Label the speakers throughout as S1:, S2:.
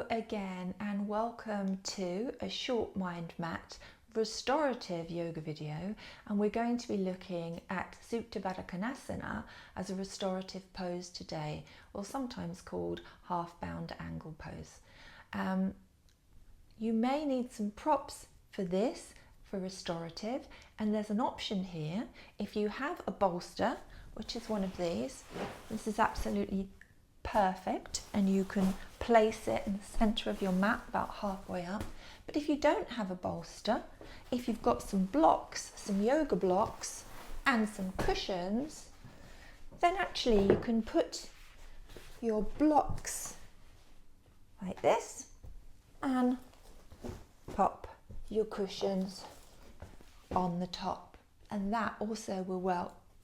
S1: Hello again and welcome to a short mind mat restorative yoga video, and we're going to be looking at Supta Baddha Konasana as a restorative pose today, or sometimes called half bound angle pose. You may need some props for this, for restorative, and there's an option here. If you have a bolster, which is one of these, this is absolutely perfect, and you can place it in the center of your mat about halfway up. But if you don't have a bolster, if you've got some blocks, some yoga blocks and some cushions, then actually you can put your blocks like this and pop your cushions on the top, and that also will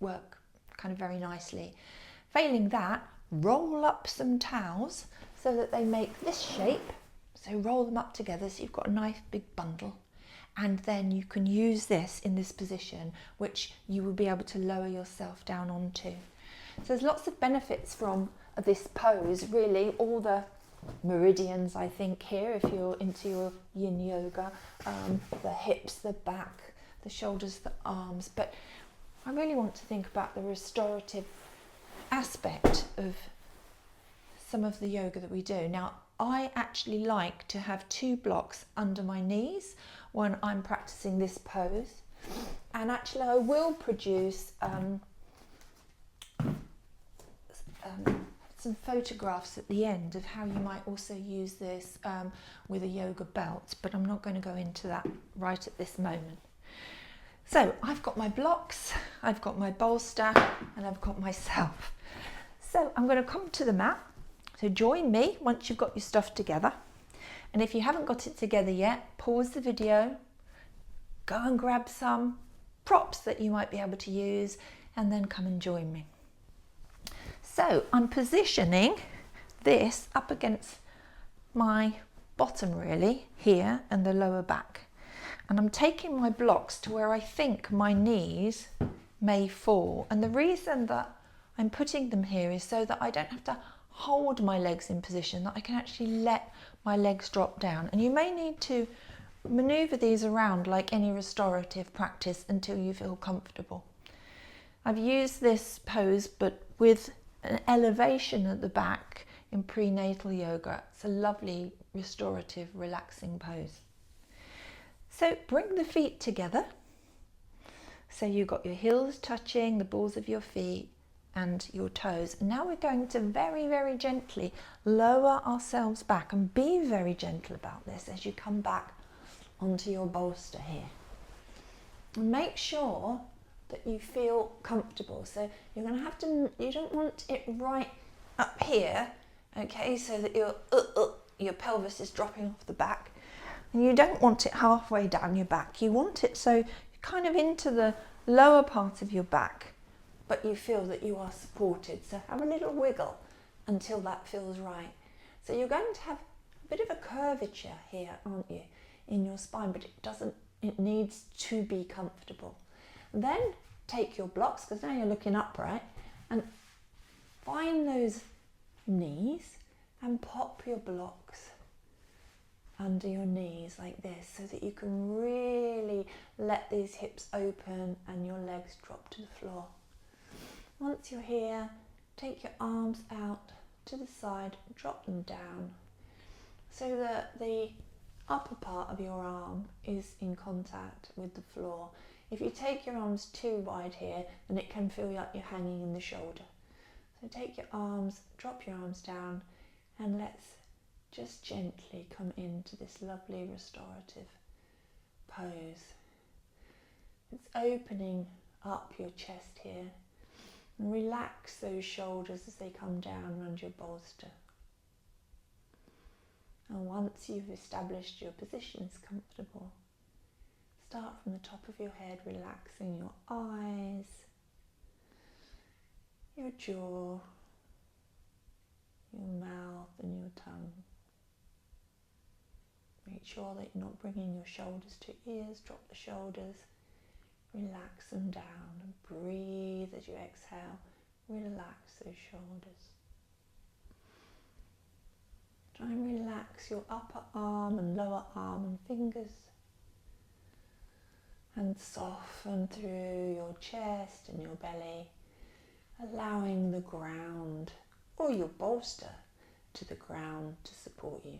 S1: work kind of very nicely. Failing that, roll up some towels so that they make this shape. So roll them up together so you've got a nice big bundle, and then you can use this in this position, which you will be able to lower yourself down onto. So there's lots of benefits from this pose, really. All the meridians, I think, here, if you're into your yin yoga, the hips, the back, the shoulders, the arms. But I really want to think about the restorative aspect of some of the yoga that we do. Now, I actually like to have two blocks under my knees when I'm practicing this pose, and actually I will produce some photographs at the end of how you might also use this with a yoga belt, but I'm not going to go into that right at this moment. So I've got my blocks, I've got my bolster, and I've got myself. So I'm going to come to the mat. So join me once you've got your stuff together. And if you haven't got it together yet, pause the video, go and grab some props that you might be able to use, and then come and join me. So I'm positioning this up against my bottom, really, here, and the lower back. And I'm taking my blocks to where I think my knees may fall. And the reason that I'm putting them here is so that I don't have to hold my legs in position, that I can actually let my legs drop down. And you may need to maneuver these around like any restorative practice until you feel comfortable. I've used this pose but with an elevation at the back in prenatal yoga. It's a lovely restorative, relaxing pose. So bring the feet together. So you've got your heels touching the balls of your feet and your toes. Now we're going to very, very gently lower ourselves back, and be very gentle about this as you come back onto your bolster here. And make sure that you feel comfortable. So you're going to have to, you don't want it right up here, okay, so that your pelvis is dropping off the back. And you don't want it halfway down your back. You want it so you're kind of into the lower part of your back, but you feel that you are supported. So have a little wiggle until that feels right. So you're going to have a bit of a curvature here, aren't you, in your spine, but it needs to be comfortable. Then take your blocks, because now you're looking upright, and find those knees and pop your blocks under your knees like this, so that you can really let these hips open and your legs drop to the floor. Once you're here, take your arms out to the side, drop them down so that the upper part of your arm is in contact with the floor. If you take your arms too wide here, then it can feel like you're hanging in the shoulder. So take your arms, drop your arms down, and let's just gently come into this lovely restorative pose. It's opening up your chest here. And relax those shoulders as they come down around your bolster. And once you've established your position is comfortable, start from the top of your head, relaxing your eyes, your jaw, your mouth and your tongue. Make sure that you're not bringing your shoulders to ears. Drop the shoulders, relax them down, and breathe as you exhale. Relax those shoulders. Try and relax your upper arm and lower arm and fingers, and soften through your chest and your belly, allowing the ground or your bolster to the ground to support you.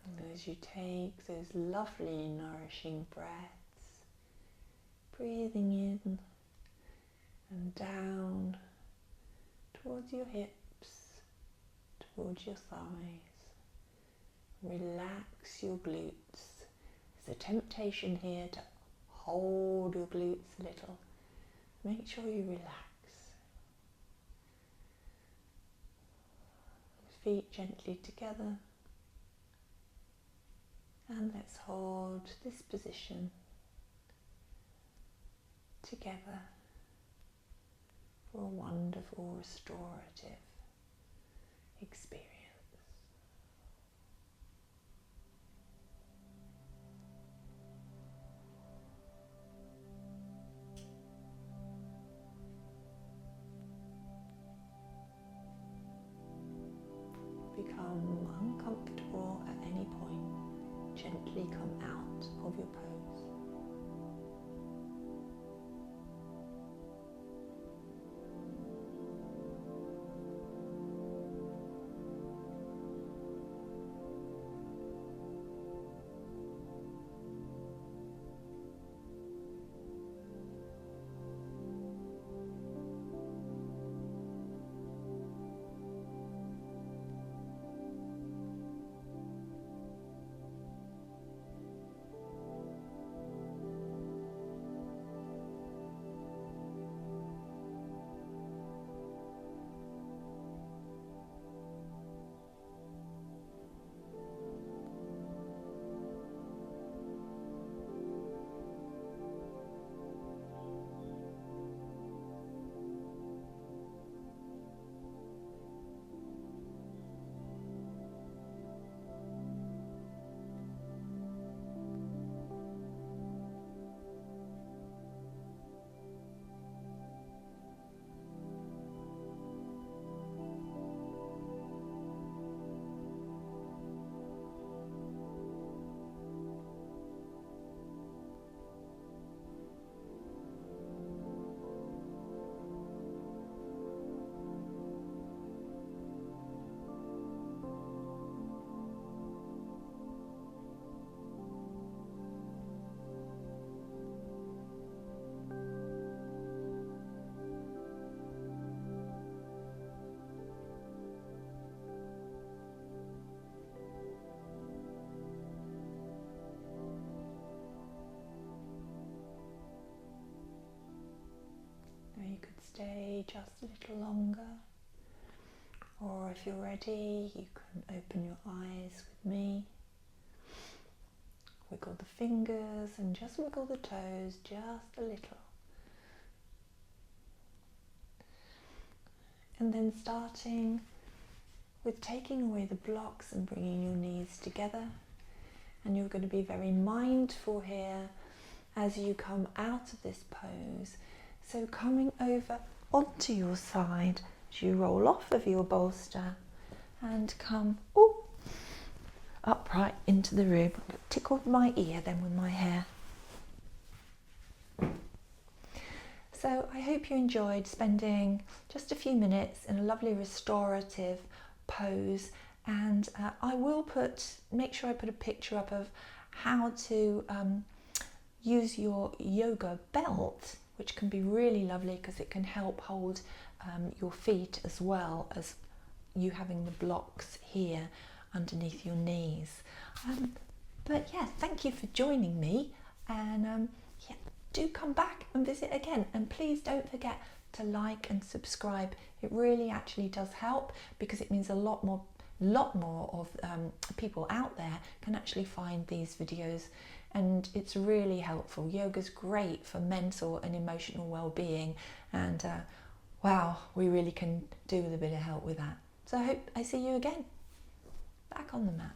S1: And as you take those lovely nourishing breaths, breathing in and down towards your hips, towards your thighs, relax your glutes. There's a temptation here to hold your glutes a little. Make sure you relax. Feet gently together. And let's hold this position together for a wonderful restorative experience. Become uncomfortable at any point, gently come out of your pose. You could stay just a little longer, or if you're ready, you can open your eyes with me. Wiggle the fingers and just wiggle the toes just a little. And then starting with taking away the blocks and bringing your knees together. And you're going to be very mindful here as you come out of this pose. So coming over onto your side as you roll off of your bolster and come upright into the room. Tickled my ear then with my hair. So I hope you enjoyed spending just a few minutes in a lovely restorative pose, and I will make sure I put a picture up of how to use your yoga belt, which can be really lovely because it can help hold your feet as well as you having the blocks here underneath your knees. But yeah, thank you for joining me, and do come back and visit again, and please don't forget to like and subscribe. It really actually does help, because it means a lot more of people out there can actually find these videos, and it's really helpful. Yoga's great for mental and emotional well-being, and wow, we really can do with a bit of help with that. So I hope I see you again back on the mat.